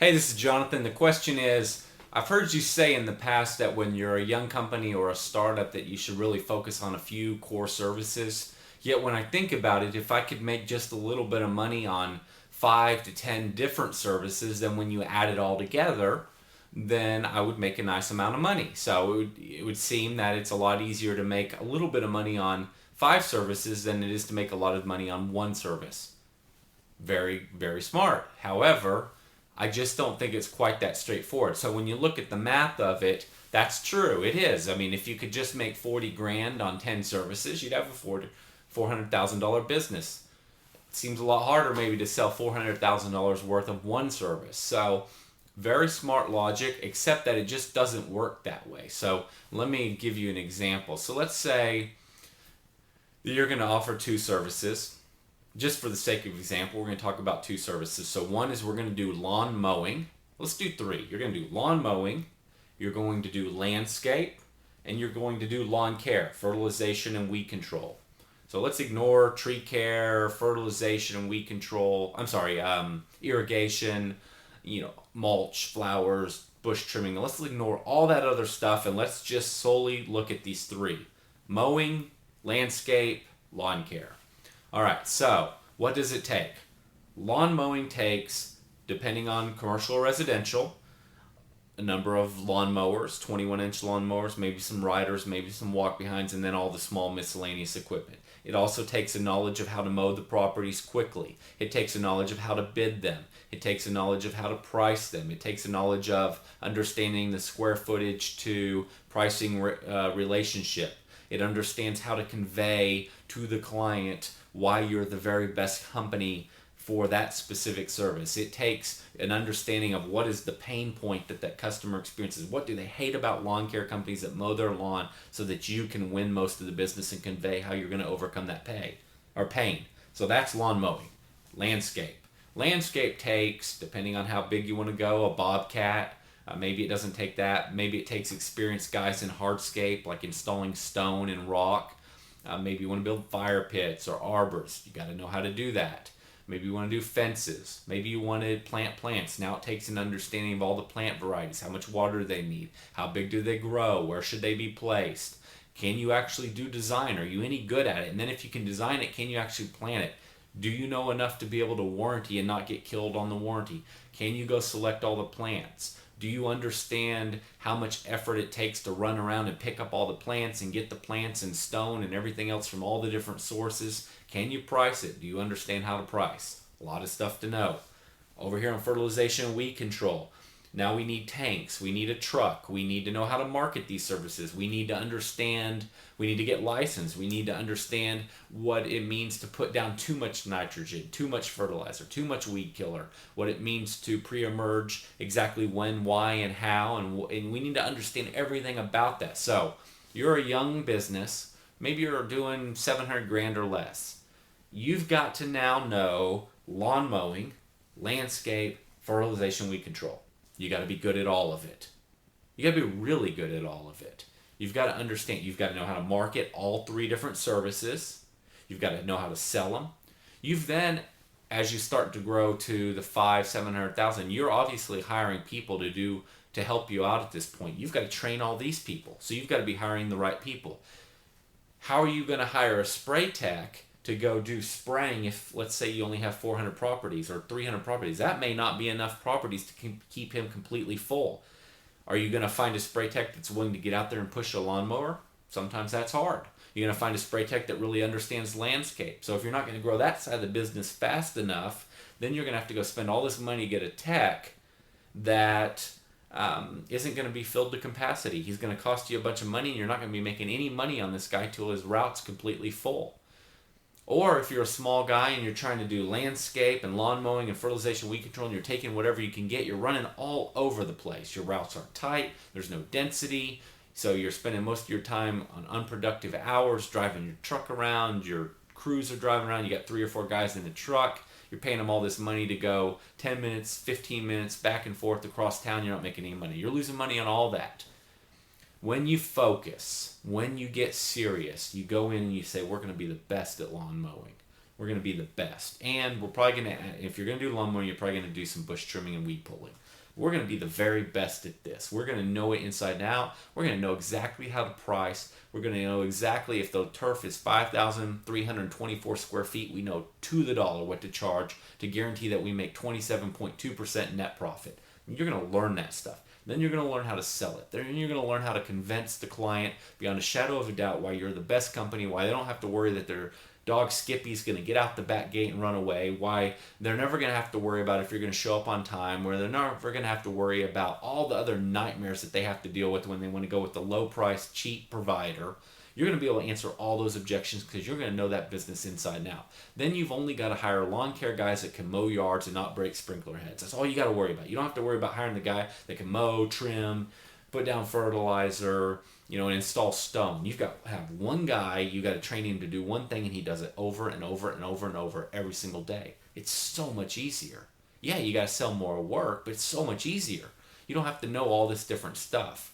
Hey, this is Jonathan. The question is, I've heard you say in the past that when you're a young company or a startup that you should really focus on a few core services. Yet when I think about it, if I could make just a little bit of money on 5 to 10 different services, then when you add it all together, then I would make a nice amount of money. So it would seem that it's a lot easier to make a little bit of money on 5 services than it is to make a lot of money on one service. Very, very smart. However, I just don't think it's quite that straightforward. So when you look at the math of it, that's true. It is. I mean, if you could just make 40 grand on 10 services, you'd have a $400,000 business. It seems a lot harder maybe to sell $400,000 worth of one service. So very smart logic, except that it just doesn't work that way. So let me give you an example. So let's say you're going to offer 2 services. Just for the sake of example, we're going to talk about 2 services. So one is we're going to do lawn mowing. Let's do 3. You're going to do lawn mowing, you're going to do landscape, and you're going to do lawn care, fertilization and weed control. So let's ignore tree care, fertilization and weed control. I'm sorry, irrigation, mulch, flowers, bush trimming. Let's ignore all that other stuff and let's just solely look at these 3: mowing, landscape, lawn care. All right, so what does it take? Lawn mowing takes, depending on commercial or residential, a number of lawn mowers, 21-inch lawn mowers, maybe some riders, maybe some walk behinds, and then all the small miscellaneous equipment. It also takes a knowledge of how to mow the properties quickly. It takes a knowledge of how to bid them. It takes a knowledge of how to price them. It takes a knowledge of understanding the square footage to pricing relationship. It understands how to convey to the client why you're the very best company for that specific service. It takes an understanding of what is the pain point that customer experiences. What do they hate about lawn care companies that mow their lawn, so that you can win most of the business and convey how you're going to overcome that pain. So that's lawn mowing. Landscape. Landscape takes, depending on how big you want to go, a bobcat. Maybe it doesn't take that. Maybe it takes experienced guys in hardscape, like installing stone and rock. Maybe you want to build fire pits or arbors. You got to know how to do that. Maybe you want to do fences. Maybe you want to plant plants. Now it takes an understanding of all the plant varieties. How much water do they need? How big do they grow? Where should they be placed? Can you actually do design? Are you any good at it? And then if you can design it, can you actually plant it? Do you know enough to be able to warranty and not get killed on the warranty? Can you go select all the plants? Do you understand how much effort it takes to run around and pick up all the plants and get the plants and stone and everything else from all the different sources? Can you price it? Do you understand how to price? A lot of stuff to know. Over here on fertilization and weed control, now we need tanks. We need a truck. We need to know how to market these services. We need to understand, we need to get licensed. We need to understand what it means to put down too much nitrogen, too much fertilizer, too much weed killer, what it means to pre-emerge, exactly when, why, and how, and we need to understand everything about that. So you're a young business, maybe you're doing 700 grand or less. You've got to now know lawn mowing, landscape, fertilization, weed control. You got to be good at all of it. You got to be really good at all of it. You've got to understand, you've got to know how to market all 3 different services. You've got to know how to sell them. You've then, as you start to grow to the 700,000, you're obviously hiring people to help you out at this point. You've got to train all these people. So you've got to be hiring the right people. How are you going to hire a spray tech to go do spraying if, let's say, you only have 400 properties or 300 properties? That may not be enough properties to keep him completely full. Are you going to find a spray tech that's willing to get out there and push a lawnmower? Sometimes that's hard. You're going to find a spray tech that really understands landscape. So if you're not going to grow that side of the business fast enough, then you're going to have to go spend all this money to get a tech that isn't going to be filled to capacity. He's going to cost you a bunch of money, and you're not going to be making any money on this guy till his route's completely full. Or if you're a small guy and you're trying to do landscape and lawn mowing and fertilization, weed control, and you're taking whatever you can get, you're running all over the place. Your routes aren't tight, there's no density, so you're spending most of your time on unproductive hours driving your truck around, your crews are driving around, you got 3 or 4 guys in the truck, you're paying them all this money to go 10 minutes, 15 minutes back and forth across town, you're not making any money. You're losing money on all that. When you focus, when you get serious, you go in and you say, we're going to be the best at lawn mowing. We're going to be the best. And we're probably going to, if you're going to do lawn mowing, you're probably going to do some bush trimming and weed pulling. We're going to be the very best at this. We're going to know it inside and out. We're going to know exactly how to price. We're going to know exactly if the turf is 5,324 square feet. We know to the dollar what to charge to guarantee that we make 27.2% net profit. You're going to learn that stuff. Then you're going to learn how to sell it. Then you're going to learn how to convince the client beyond a shadow of a doubt why you're the best company, why they don't have to worry that their dog Skippy's going to get out the back gate and run away, why they're never going to have to worry about if you're going to show up on time, where they're never going to have to worry about all the other nightmares that they have to deal with when they want to go with the low price, cheap provider. You're going to be able to answer all those objections because you're going to know that business inside and out. Then you've only got to hire lawn care guys that can mow yards and not break sprinkler heads. That's all you got to worry about. You don't have to worry about hiring the guy that can mow, trim, put down fertilizer, and install stone. You've got to have one guy, you got to train him to do one thing, and he does it over and over and over and over every single day. It's so much easier. Yeah, you got to sell more work, but it's so much easier. You don't have to know all this different stuff.